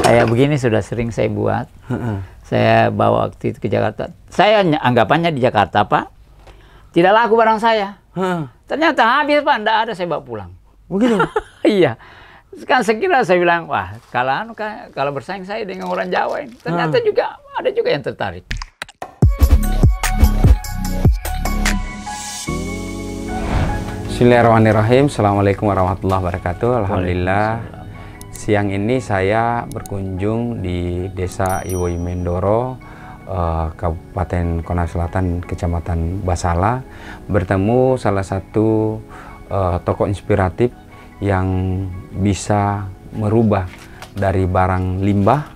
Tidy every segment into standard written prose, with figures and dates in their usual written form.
Kayak begini sudah sering saya buat. Saya bawa waktu itu ke Jakarta. Saya anggapannya di Jakarta, Pak, tidak laku barang saya. Ternyata habis, Pak, enggak ada, saya bawa pulang. Begitu? Iya. Kan sekira saya bilang, wah, kalau bersaing saya dengan orang Jawa ini. Ternyata juga ada juga yang tertarik. Bismillahirrahmanirrahim. Assalamualaikum warahmatullahi wabarakatuh. Alhamdulillah, siang ini saya berkunjung di Desa Iwoy Mendoro, Kabupaten Konawe Selatan, Kecamatan Basala, bertemu salah satu tokoh inspiratif yang bisa merubah dari barang limbah,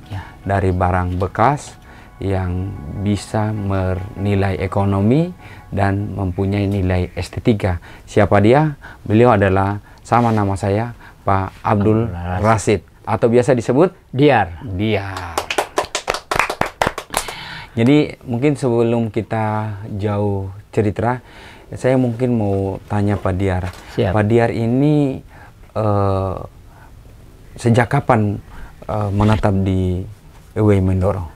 dari barang bekas yang bisa bernilai ekonomi dan mempunyai nilai estetika. Siapa dia? Beliau adalah sama nama saya, Pak Abdul Rasid, atau biasa disebut Diar. Jadi mungkin sebelum kita jauh cerita, saya mungkin mau tanya Pak Diar. Siap. Pak Diar ini sejak kapan menetap di Iwoy Mendoro?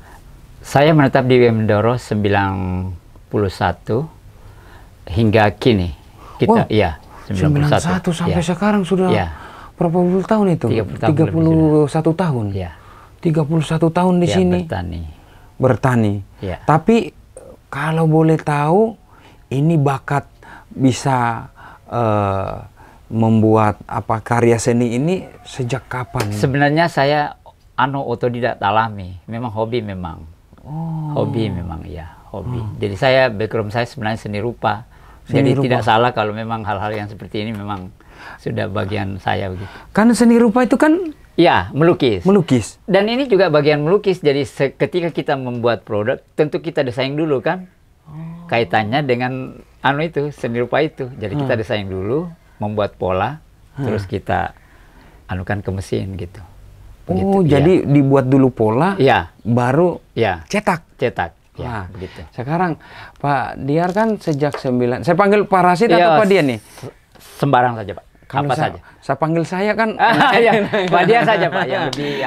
Saya menetap di Iwoy Mendoro 91 hingga kini. Kita, iya, 91 sampai sekarang sudah berapa puluh tahun itu? 31 tahun. Iya. 31 tahun di sini. Bertani. Ya. Tapi kalau boleh tahu, ini bakat bisa membuat apa karya seni ini sejak kapan? Sebenarnya saya otodidak alami, memang hobi memang. Hobi memang, ya, hobi. Jadi saya background saya sebenarnya seni rupa. Jadi tidak salah kalau memang hal-hal yang seperti ini memang sudah bagian saya begitu. Karena seni rupa itu kan ya, melukis. Melukis. Dan ini juga bagian melukis. Jadi ketika kita membuat produk, tentu kita desain dulu kan. Kaitannya dengan itu, seni rupa itu. Jadi kita desain dulu, membuat pola, terus kita anukan ke mesin gitu. Begitu, jadi dibuat dulu pola, baru cetak. Ya, begitu. Sekarang Pak Diar kan sejak 9, saya panggil Pak Rasid atau Pak Diar nih? Sembarang saja, Pak. Apa saja. Saya panggil saya kan Pak Diar saja, Pak, yang lebih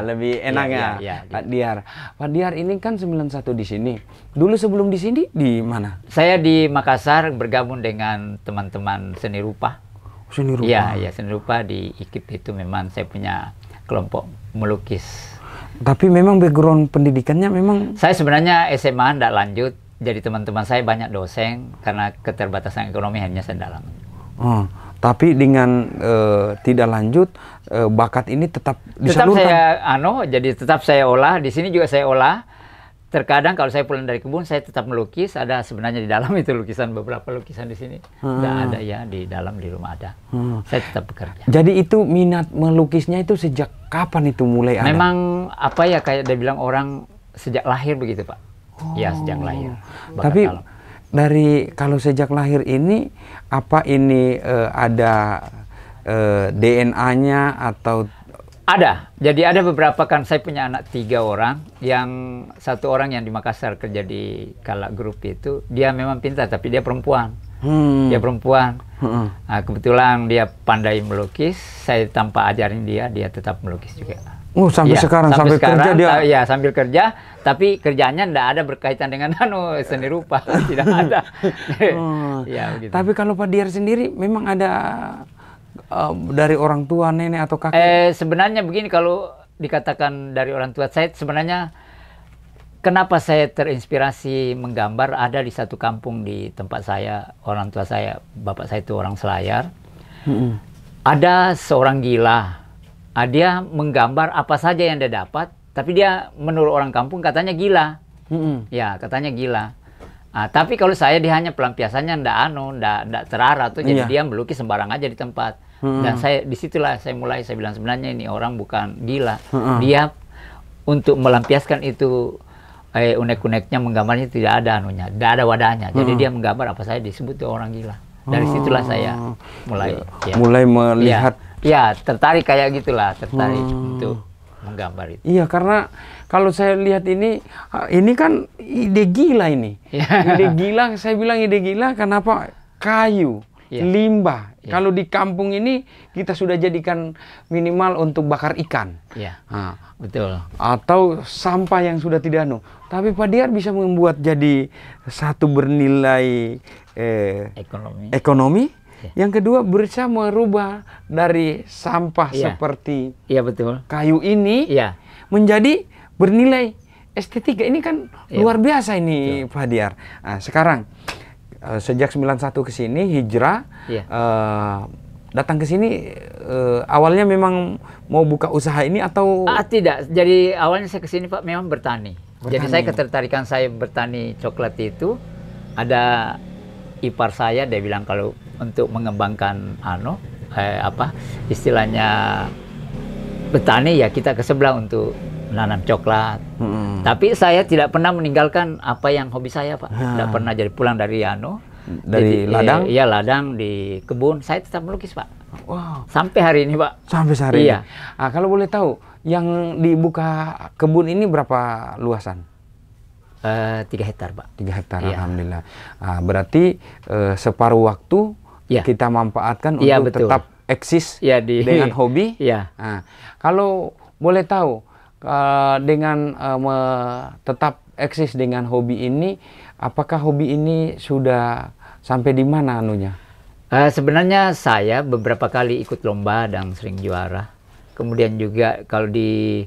lebih enaknya. Pak Diar. Pak Diar ini kan 91 di sini. Dulu sebelum di sini di mana? Saya di Makassar bergabung dengan teman-teman seni rupa. Seni rupa. Iya, seni rupa di IKIP itu memang saya punya kelompok melukis. Tapi memang background pendidikannya memang... Saya sebenarnya SMA tidak lanjut. Jadi teman-teman saya banyak dosen karena keterbatasan ekonomi hanya saya dalam. Tapi dengan tidak lanjut, bakat ini tetap disalurkan? Jadi tetap saya olah. Di sini juga saya olah. Terkadang kalau saya pulang dari kebun, saya tetap melukis. Ada sebenarnya di dalam itu beberapa lukisan di sini. Tidak ada ya, di dalam di rumah ada. Saya tetap bekerja. Jadi itu minat melukisnya itu sejak kapan itu mulai ada? Memang kayak dia bilang orang sejak lahir begitu, Pak. Ya, sejak lahir. Tapi dari kalau sejak lahir ini, apa ini ada DNA atau... Ada. Jadi ada beberapa, kan saya punya anak 3 orang. Yang satu orang yang di Makassar kerja di Kala Group itu, dia memang pintar tapi dia perempuan. Dia perempuan. Nah, kebetulan dia pandai melukis. Saya tanpa ajarin dia tetap melukis juga. Sampai sekarang sampai kerja dia? Ya, sambil kerja. Tapi kerjanya tidak ada berkaitan dengan seni rupa. Tidak ada. Ya, begitu. Tapi kalau Pak Diar sendiri memang ada... dari orang tua, nenek atau kakek? Sebenarnya begini, kalau dikatakan dari orang tua saya, sebenarnya kenapa saya terinspirasi menggambar, ada di satu kampung di tempat saya, orang tua saya, bapak saya itu orang Selayar. Ada seorang gila, dia menggambar apa saja yang dia dapat, tapi dia menurut orang kampung katanya gila. Ya, katanya gila. Tapi kalau saya, dia hanya pelampiasannya ndak terarah tuh, jadi dia melukis sembarang aja di tempat. Dan disitulah saya mulai, saya bilang sebenarnya ini orang bukan gila. Dia untuk melampiaskan itu unek-uneknya, menggambarnya tidak ada tidak ada wadahnya. Jadi dia menggambar apa saja disebut tuh orang gila. Dari situlah saya mulai mulai melihat. Ya, tertarik kayak gitulah, tertarik untuk menggambar itu. Iya, karena kalau saya lihat ini kan ide gila ini. Ide gila, saya bilang ide gila kenapa? Kayu, limbah. Kalau di kampung ini kita sudah jadikan minimal untuk bakar ikan. Iya. Betul. Atau sampah yang sudah tidak Tapi Pak Diar bisa membuat jadi satu bernilai ekonomi. Yang kedua bisa merubah dari sampah seperti betul. kayu ini menjadi bernilai estetika. Ini kan luar biasa ini Pak Diar. Nah, sekarang sejak 91 ke sini hijrah datang ke sini awalnya memang mau buka usaha ini atau tidak. Jadi awalnya saya ke sini Pak memang bertani. Jadi saya ketertarikan saya bertani coklat itu ada ipar saya, dia bilang kalau untuk mengembangkan istilahnya petani ya kita ke sebelah untuk menanam coklat. Tapi saya tidak pernah meninggalkan apa yang hobi saya Pak. Tidak pernah jadi pulang dari dari ladang? Iya ladang di kebun saya tetap melukis Pak. Wow. Sampai hari ini Pak. Sampai hari ini. Iya. Nah, kalau boleh tahu yang dibuka kebun ini berapa luasan? 3 hektar Pak. 3 hektar, alhamdulillah. Nah, berarti separuh waktu kita manfaatkan untuk tetap eksis dengan hobi. Nah, kalau boleh tahu dengan tetap eksis dengan hobi ini, apakah hobi ini sudah sampai di mana anunya? Sebenarnya saya beberapa kali ikut lomba dan sering juara. Kemudian juga kalau di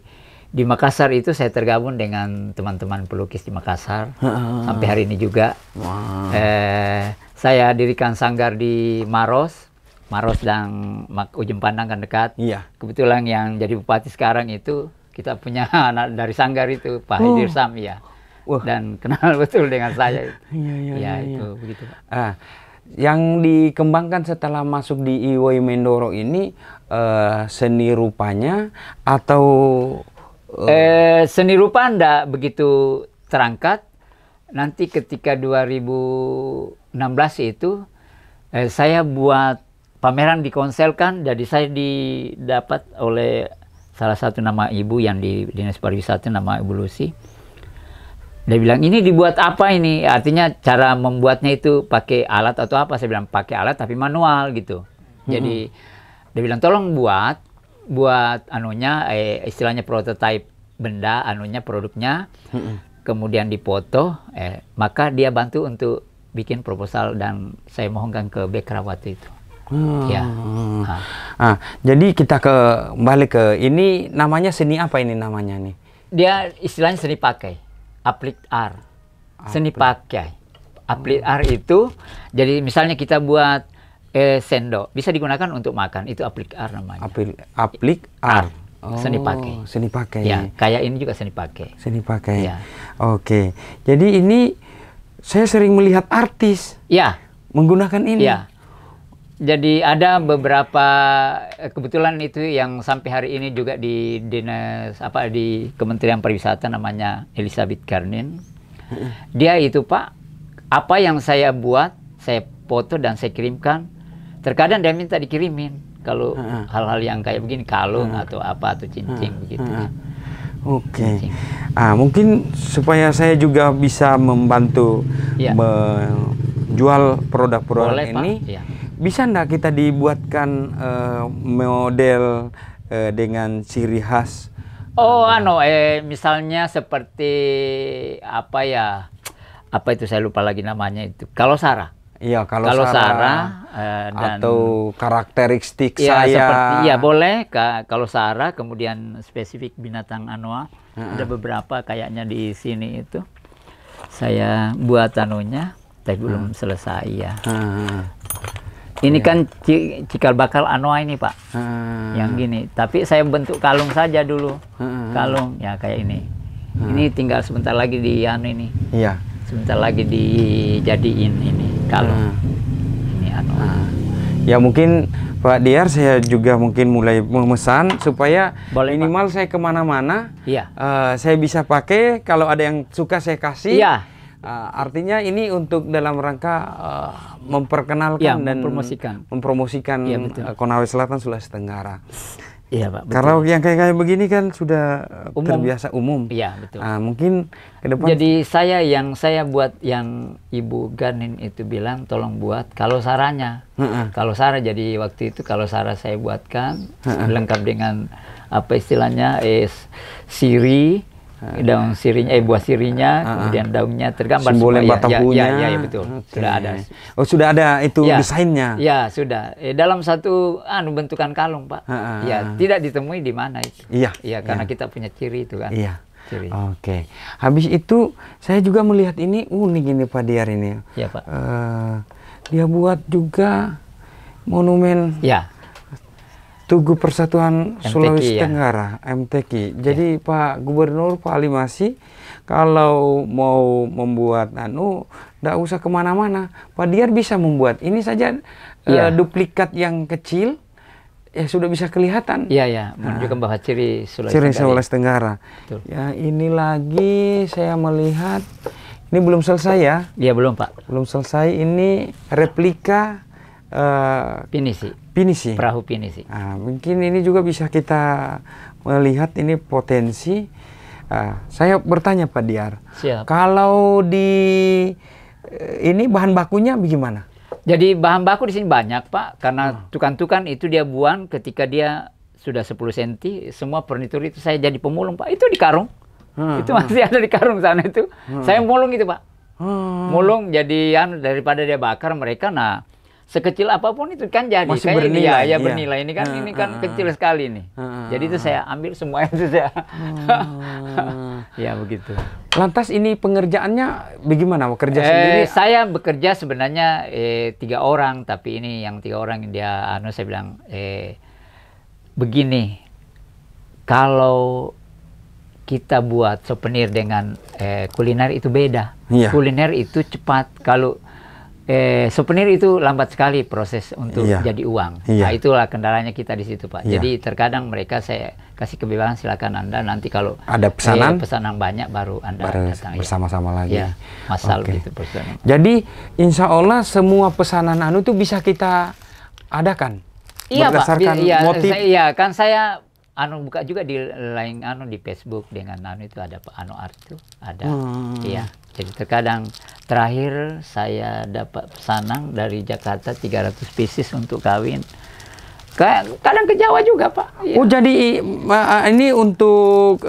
Makassar itu saya tergabung dengan teman-teman pelukis di Makassar. Sampai hari ini juga. Wow. Saya dirikan sanggar di Maros dan Ujung Pandang kan dekat. Iya. Kebetulan yang jadi bupati sekarang itu kita punya anak dari sanggar itu Pak Hidir Sam ya. Dan kenal betul dengan saya. Itu begitu Pak. Yang dikembangkan setelah masuk di IWOI Mendoro ini seni rupanya atau seni rupa enggak begitu terangkat. Nanti ketika 2016 itu saya buat pameran di Konselkan, jadi saya didapat oleh salah satu nama ibu yang di Dinas Pariwisata, nama Ibu Lucy. Dia bilang, ini dibuat apa ini? Artinya cara membuatnya itu pakai alat atau apa? Saya bilang pakai alat tapi manual gitu. Jadi dia bilang tolong buat anunya istilahnya prototipe benda produknya. Kemudian dipoto, maka dia bantu untuk bikin proposal dan saya mohonkan ke Bekra waktu itu. Jadi kita kembali ke ini namanya seni apa ini namanya nih? Dia istilahnya seni pakai, applied art. Seni pakai. Applied art itu jadi misalnya kita buat sendok bisa digunakan untuk makan, itu applied art namanya. Applied art. Seni pakai. Seni pakai. Ya, kayak ini juga seni pakai. Seni pakai. Ya. Oke. Jadi ini saya sering melihat artis menggunakan ini. Ya. Jadi ada beberapa kebetulan itu yang sampai hari ini juga di dinas di Kementerian Pariwisata namanya Elizabeth Garnin. Dia itu Pak, apa yang saya buat, saya foto dan saya kirimkan. Terkadang dia minta dikirimin. Kalau hal-hal yang kayak begini, kalung atau apa, atau cincin begitu. Oke. Mungkin supaya saya juga bisa membantu menjual produk-produk ini, bisa enggak kita dibuatkan model dengan ciri khas? Misalnya seperti apa itu saya lupa lagi namanya itu. Kalau Sarah. Iya, kalau Sarah atau karakteristik saya. Boleh. Kalau Sarah, kemudian spesifik binatang anoa. Ada beberapa kayaknya di sini itu. Saya buat anunya, tapi belum selesai ya. Ini kan cikal bakal anoa ini Pak. Yang gini. Tapi saya bentuk kalung saja dulu. Kalung, ya kayak ini. Ini tinggal sebentar lagi di ini. Iya. Sebentar lagi dijadiin ini kalung. Ini Ya mungkin Pak Diar saya juga mungkin mulai memesan supaya minimal saya kemana-mana saya bisa pakai, kalau ada yang suka saya kasih. Artinya ini untuk dalam rangka memperkenalkan dan mempromosikan Konawe Selatan, Sulawesi Tenggara. Iya Pak. Betul. Kalau yang kayak begini kan sudah terbiasa umum. Iya betul. Mungkin ke depan. Jadi saya buat yang Ibu Ganin itu bilang tolong buat kalau saranya. Kalau sara, jadi waktu itu kalau sara saya buatkan lengkap dengan apa istilahnya siri. Daun sirinya, buah sirinya, kemudian daunnya tergambar simbol yang batahunya. Ya, betul. Okay. Sudah ada. Oh, sudah ada itu desainnya. Ya, sudah. Dalam satu bentukan kalung, Pak. Ya, tidak ditemui di mana itu. Iya. Iya, karena kita punya ciri itu kan. Iya. Ciri. Oke. Habis itu saya juga melihat ini unik ini Pak Diar ini. Iya, Pak. Dia buat juga monumen. Ya. Tugu Persatuan MTQ, Sulawesi Tenggara, MTQ. Jadi Pak Gubernur, Pak Ali Masih, kalau mau membuat nggak usah kemana-mana. Pak Diar bisa membuat ini saja duplikat yang kecil, ya sudah bisa kelihatan. Iya, menunjukkan bahwa ciri Sulawesi Tenggara. Ya, ini lagi saya melihat, ini belum selesai ya? Iya, belum Pak. Belum selesai, ini replika pinisi. Perahu pinisi. Mungkin ini juga bisa kita melihat ini potensi. Saya bertanya Pak Diar, siap. Kalau di ini bahan bakunya bagaimana? Jadi bahan baku di sini banyak Pak, karena tukan-tukan itu dia buang ketika dia sudah 10 cm, semua furnitur itu saya jadi pemulung Pak. Itu di karung. Itu masih ada di karung sana itu. Saya mulung itu Pak. Mulung jadi daripada dia bakar mereka, sekecil apapun itu kan jadi masih kayak bernilai, ini bernilai ini kan kecil sekali nih. Jadi itu saya ambil semua itu saya. Ya begitu. Lantas ini pengerjaannya bagaimana? Bekerja sendiri? Saya bekerja sebenarnya 3 orang, tapi ini yang 3 orang dia saya bilang begini, kalau kita buat souvenir dengan kuliner itu beda. Kuliner itu cepat, kalau souvenir itu lambat sekali proses untuk jadi uang. Nah, itulah kendalanya kita di situ, Pak. Jadi terkadang mereka saya kasih kebebasan, silakan Anda nanti kalau ada pesanan banyak baru Anda datang bersama-sama lagi. Ya, masal gitu pesanan. Jadi insya Allah semua pesanan itu bisa kita adakan. Iya, berdasarkan Pak. motif. Iya, kan saya buka juga di lain di Facebook dengan itu ada Pak Art itu ada. Iya. Jadi terkadang terakhir saya dapat pesanan dari Jakarta 300 pieces untuk kawin. Kadang ke Jawa juga Pak. Oh jadi ini untuk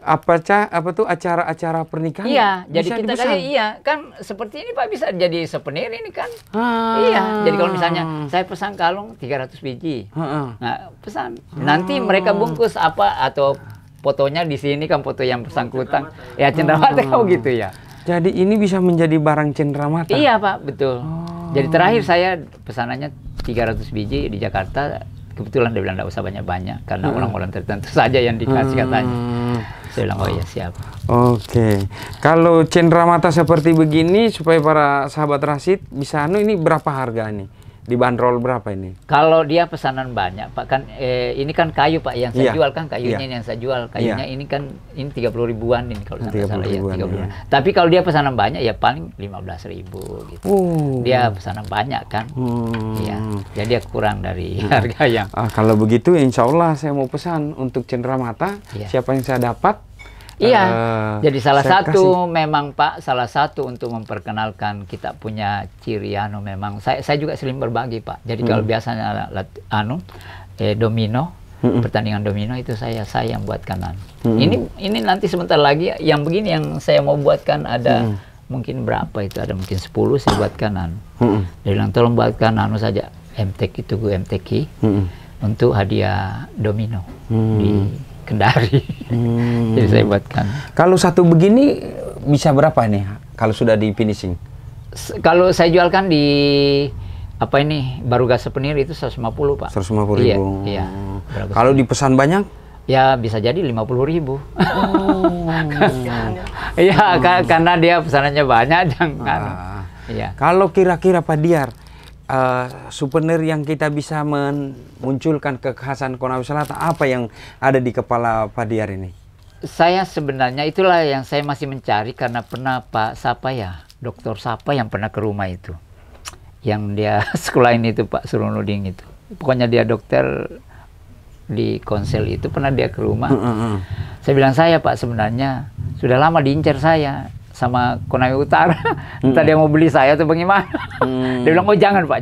acara-acara pernikahan? Iya, jadi kita tadi kan seperti ini Pak, bisa jadi souvenir ini kan. Iya, jadi kalau misalnya saya pesan kalung 300 biji. Nah, pesan. Nanti mereka bungkus atau fotonya di sini kan, foto yang bersangkutan. Ya cenderamata kau gitu ya. Jadi ini bisa menjadi barang cenderamata. Iya Pak, betul. Jadi terakhir saya pesanannya 300 biji di Jakarta. Kebetulan dia bilang tidak usah banyak-banyak karena orang-orang tertentu saja yang dikasih katanya. Saya bilang, oh iya siap. Oke. Kalau cenderamata seperti begini supaya para sahabat Rasid bisa ini berapa harga nih? Dibanderol berapa ini? Kalau dia pesanan banyak Pak, kan ini kan kayu Pak yang saya jual kan, kayunya yang saya jual. Kayunya ini kan 30 ribuan ini kalau tidak salah ya, 30 ribuan. Tapi kalau dia pesanan banyak ya paling 15.000 gitu. Dia pesanan banyak kan. Iya. Jadi dia kurang dari harga yang. Kalau begitu insya Allah saya mau pesan untuk cenderamata. Siapa yang saya dapat? Iya, jadi salah satu memang Pak, salah satu untuk memperkenalkan kita punya ciri memang saya juga sering berbagi Pak. Jadi kalau biasanya domino, pertandingan domino itu saya yang buatkan Ini nanti sebentar lagi yang begini yang saya mau buatkan ada mungkin berapa itu, ada mungkin 10 saya buatkan Dia bilang tolong buatkan saja MTQ, Tugu MTQ untuk hadiah domino di Kendari. Jadi saya buatkan. Kalau satu begini bisa berapa nih kalau sudah di finishing? Kalau saya jualkan di Baruga Souvenir itu 150 Pak. 150.000. Iya. Kalau dipesan banyak? Ya bisa jadi 50.000. Iya, karena dia pesanannya banyak Iya. Kalau kira-kira Pak Diar, souvenir yang kita bisa memunculkan kekhasan Konawe Selatan, apa yang ada di kepala Pak Diar ini? Saya sebenarnya itulah yang saya masih mencari, karena pernah Dokter Sapa yang pernah ke rumah itu, yang dia sekolah ini itu Pak Surunuding itu. Pokoknya dia dokter di konsel itu, pernah dia ke rumah. Saya bilang, saya Pak sebenarnya sudah lama diincar saya sama Konawe Utara. Entah dia mau beli saya atau bagaimana. Dia bilang, oh jangan Pak,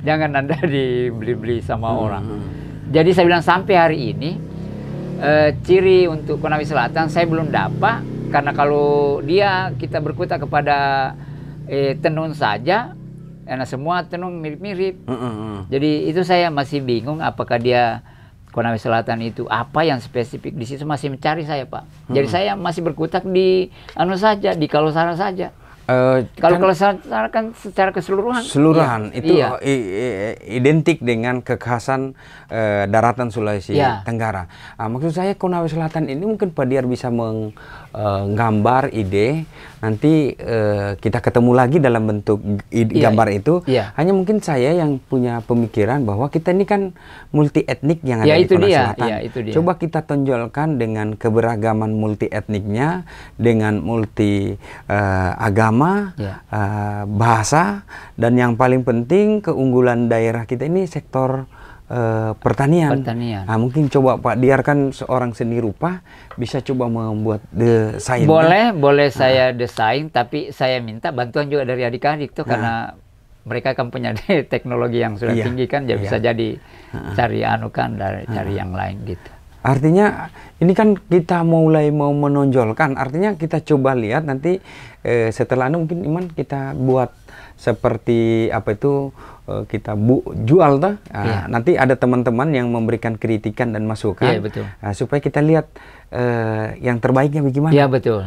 jangan Anda dibeli-beli sama orang. Jadi saya bilang, sampai hari ini ciri untuk Konawe Selatan saya belum dapat, karena kalau kita berkutat kepada tenun saja, karena semua tenun mirip-mirip. Jadi itu saya masih bingung apakah dia Konawe Selatan itu apa yang spesifik di situ, masih mencari saya Pak. Jadi saya masih berkutat di saja, di Kalosara saja. Kalau Kalosara kan secara keseluruhan. Itu identik dengan kekhasan daratan Sulawesi Tenggara. Maksud saya Konawe Selatan ini mungkin Pak Diar bisa menggambar ide, nanti kita ketemu lagi dalam bentuk gambar itu. Hanya mungkin saya yang punya pemikiran bahwa kita ini kan multi etnik yang ada di Konawe Selatan. Coba kita tonjolkan dengan keberagaman multi etniknya, dengan multi agama, bahasa, dan yang paling penting keunggulan daerah kita ini sektor pertanian. Nah, mungkin coba Pak Diar kan seorang seni rupa, bisa coba membuat desain. Boleh saya desain, tapi saya minta bantuan juga dari adik-adik tuh, karena mereka kan punya teknologi yang sudah tinggi kan, jadi bisa jadi cari cari yang lain gitu. Artinya ini kan kita mulai mau menonjolkan, artinya kita coba lihat nanti setelah mungkin Iman kita buat seperti apa itu, kita jual tuh. Nanti ada teman-teman yang memberikan kritikan dan masukan, supaya kita lihat yang terbaiknya bagaimana. Iya betul.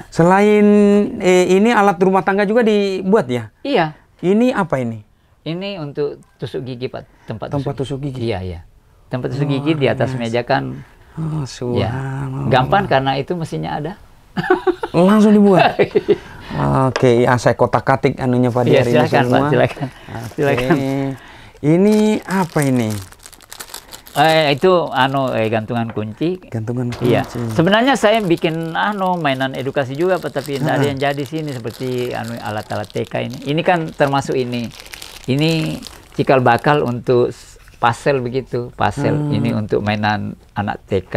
Selain ini alat rumah tangga juga dibuat ya? Iya. Ini apa ini? Ini untuk tusuk gigi Pak, tempat tusuk gigi. Iya. Tempat tusuk gigi di atas meja kan. Gampang karena itu mesinnya ada. Langsung dibuat. Oke, saya kotak-katik anunya Pak Diar ini semua. Silakan. Ini apa ini? Itu gantungan kunci. Gantungan kunci. Iya. Sebenarnya saya bikin mainan edukasi juga Pak, tapi tidak ada yang jadi sini, seperti alat-alat TK ini. Ini kan termasuk ini. Ini cikal bakal untuk pasel begitu. Pasel ini untuk mainan anak TK.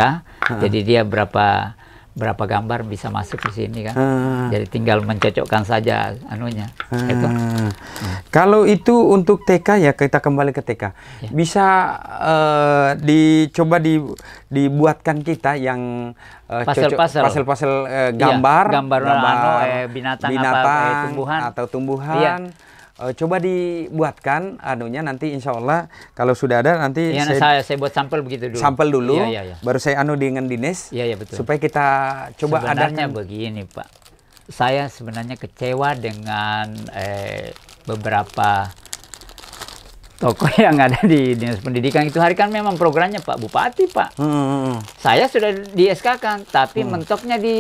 Jadi dia berapa gambar bisa masuk di sini kan. Jadi tinggal mencocokkan saja anunya. Itu. Kalau itu untuk TK ya, kita kembali ke TK. Bisa dibuatkan kita yang pasel-pasel gambar binatang atau tumbuhan. Coba dibuatkan anunya, nanti insya Allah kalau sudah ada nanti saya buat sampel begitu dulu. Sampel dulu, baru saya dengan dinas. Betul. Supaya kita coba sebenarnya begini Pak, saya sebenarnya kecewa dengan beberapa tokoh yang ada di Dinas Pendidikan itu. Hari kan memang programnya Pak Bupati Pak. Saya sudah di SK-kan, tapi mentoknya di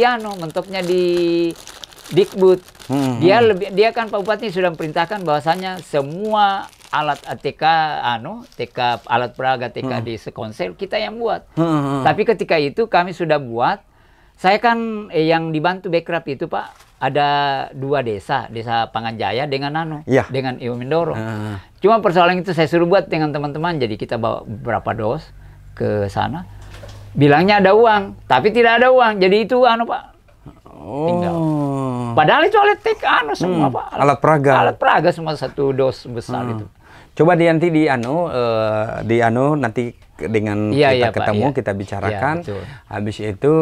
Dikbud. Dia kan Pak Bupati sudah memerintahkan bahwasanya semua alat TK alat peraga TK di sekonsel kita yang buat. Tapi ketika itu kami sudah buat, saya kan yang dibantu backup itu Pak, ada 2 desa Panganjaya dengan dengan Iwo Mindoro. Cuma persoalan itu saya suruh buat dengan teman-teman, jadi kita bawa beberapa dos ke sana. Bilangnya ada uang, tapi tidak ada uang. Jadi itu Pak. Tinggal. Padahal itu alat TK semua Pak. Alat peraga semua satu dos besar itu. Coba nanti nanti dengan kita ketemu, kita bicarakan. Habis itu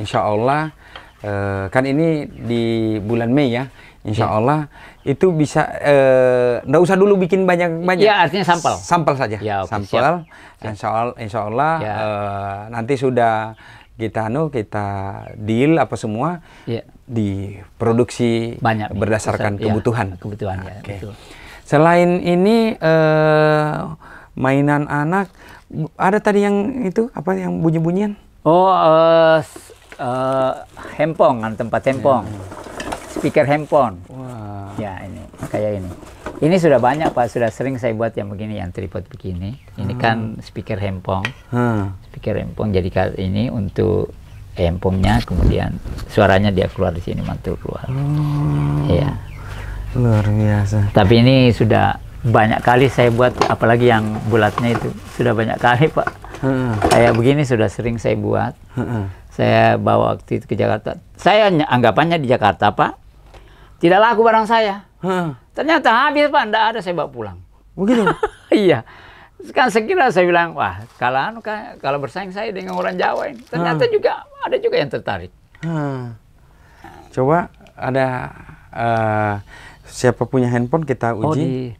insya Allah kan ini di bulan Mei ya. Insya Allah itu bisa nggak usah dulu bikin banyak-banyak. Iya, artinya sampel saja. Sampel. Insya Allah nanti sudah kita deal apa semua diproduksi banyak berdasarkan kebutuhan. Betul. Selain ini mainan anak, ada tadi yang itu apa yang bunyi-bunyian? Hempong, tempat hempong. Speaker handphone. Ya ini kayak ini. Ini sudah banyak Pak, sudah sering saya buat yang begini, yang tripod begini. Ini kan speaker handphone. Speaker handphone, jadi ini untuk handphonenya, kemudian suaranya dia keluar di sini, mantul keluar. Iya. Luar biasa. Tapi ini sudah banyak kali saya buat, apalagi yang bulatnya itu sudah banyak kali Pak. Kayak begini sudah sering saya buat. Saya bawa waktu itu ke Jakarta. Saya anggapannya di Jakarta Pak, tidak laku barang saya. Ternyata habis Pak, enggak ada, saya bawa pulang. Begitu? Iya. Kan sekira saya bilang, wah kalau bersaing saya dengan orang Jawa ini. Ternyata juga ada juga yang tertarik. Coba ada siapa punya handphone kita uji.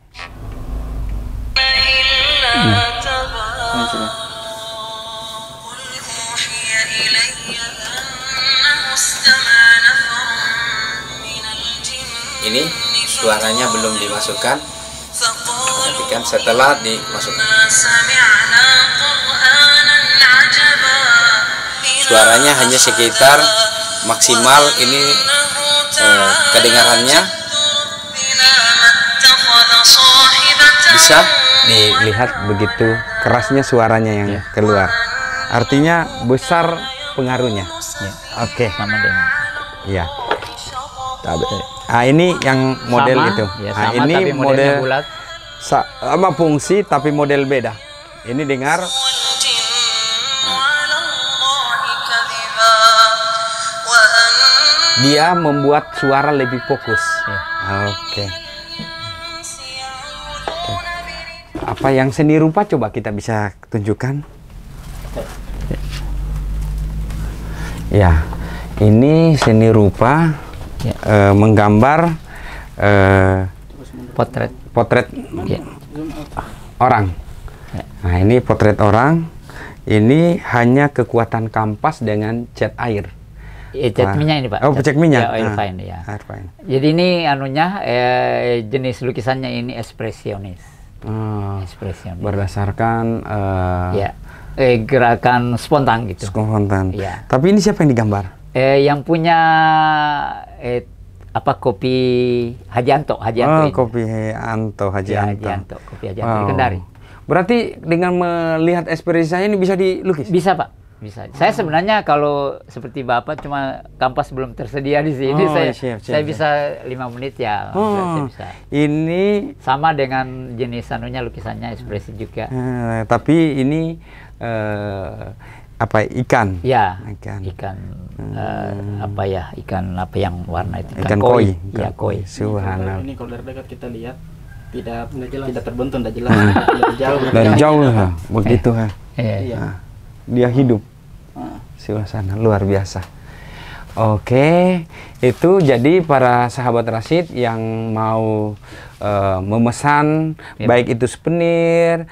Ini suaranya belum dimasukkan. Nanti kan setelah dimasukkan. Suaranya hanya sekitar maksimal ini kedengarannya bisa dilihat begitu kerasnya suaranya yang keluar. Artinya besar pengaruhnya. Oke. Sama dengan. Iya. Ini yang model sama, itu. Ya, sama, ini tapi model bulat. Sama fungsi tapi model beda. Ini dengar. Dia membuat suara lebih fokus. Oke. Apa yang seni rupa coba kita bisa tunjukkan? Ya, ini seni rupa menggambar potret orang. Nah, ini potret orang. Ini hanya kekuatan kanvas dengan cat air. Cat minyak ini Pak. Oh, cat minyak. Ya, oil fine ya. Air fine. Jadi ini anunya jenis lukisannya ini ekspresionis. Ekspresionis. Berdasarkan gerakan spontan gitu. Spontan. Ya. Tapi ini siapa yang digambar? Yang punya kopi Hajianto. Kopi Hajianto. Kopi Hajianto Kendari. Berarti dengan melihat ekspresi saya ini bisa dilukis? Bisa Pak. Bisa. Saya sebenarnya kalau seperti Bapak cuma kanvas belum tersedia di sini, saya bisa 5 menit ya. Saya bisa. Ini sama dengan jenis anunya lukisannya ekspresi juga. Tapi ini ikan? Ya, ikan ikan yang warna itu? Ikan koi. Ya, koi. Subhanallah. Ini kalau dari dekat kita lihat tidak terbentuk, tidak jelas. Dari jauh begitu Iya. Dia hidup. Suasana luar biasa. Oke, itu jadi para sahabat Rasid yang mau memesan baik itu souvenir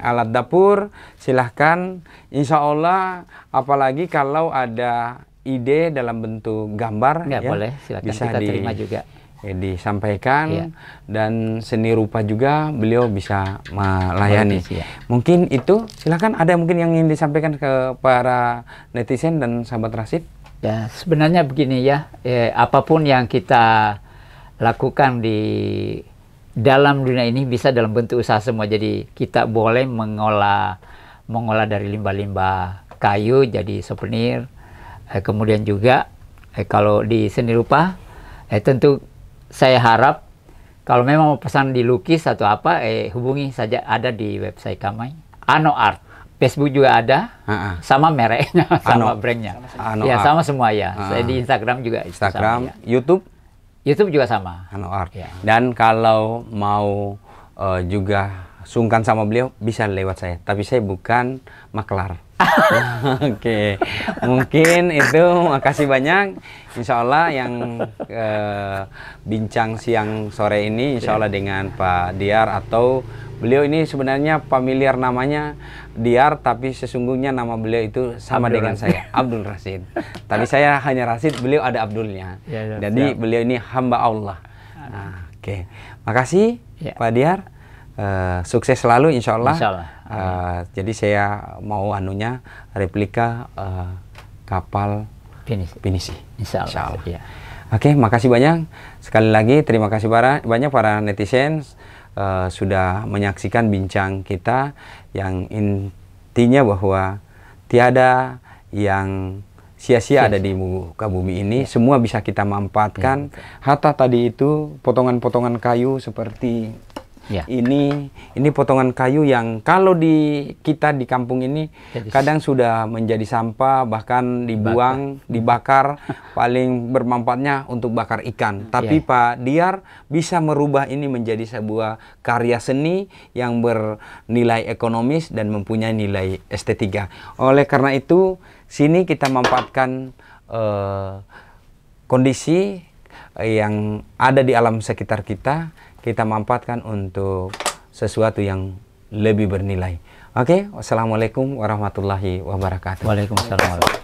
alat dapur, silahkan. Insya Allah, apalagi kalau ada ide dalam bentuk gambar, boleh, silakan, bisa kita terima juga. Disampaikan, dan seni rupa juga beliau bisa melayani. Mungkin itu, silakan ada mungkin yang ingin disampaikan ke para netizen dan sahabat Rasid. Ya, sebenarnya begini ya, apapun yang kita lakukan di dalam dunia ini bisa dalam bentuk usaha semua. Jadi kita boleh mengolah dari limbah-limbah kayu jadi souvenir. Kemudian juga kalau di seni rupa, tentu saya harap kalau memang mau pesan dilukis atau apa, hubungi saja, ada di website kami. Ano Art. Facebook juga ada, sama mereknya, sama brandnya. Ya, sama semua ya. Saya di Instagram juga. Instagram, sama, ya. YouTube juga sama. Ano Art. Ya. Dan kalau mau juga sungkan sama beliau, bisa lewat saya. Tapi saya bukan maklar. Oke, mungkin itu. Makasih banyak. Insya Allah yang bincang siang sore ini, insya Allah dengan Pak Diar, atau beliau ini sebenarnya familiar namanya Diar, tapi sesungguhnya nama beliau itu sama dengan saya, Abdul Rasid. Tapi saya hanya Rasid, beliau ada Abdulnya. Jadi beliau ini hamba Allah. Oke, makasih Pak Diar. Sukses selalu insya Allah. Jadi saya mau replika kapal pinisi. Insya Allah. Ya. Oke, makasih banyak. Sekali lagi terima kasih banyak para netizen sudah menyaksikan bincang kita yang intinya bahwa tiada yang sia-sia ada di muka bumi ini. Semua bisa kita manfaatkan. Hatta tadi itu potongan-potongan kayu seperti ini potongan kayu yang kalau kita di kampung ini kadang sudah menjadi sampah, bahkan dibuang, dibakar. Paling bermanfaatnya untuk bakar ikan. Tapi Pak Diyar bisa merubah ini menjadi sebuah karya seni yang bernilai ekonomis dan mempunyai nilai estetika. Oleh karena itu, sini kita memanfaatkan kondisi yang ada di alam sekitar kita. Kita manfaatkan untuk sesuatu yang lebih bernilai. Oke, wassalamualaikum warahmatullahi wabarakatuh. Waalaikumsalam.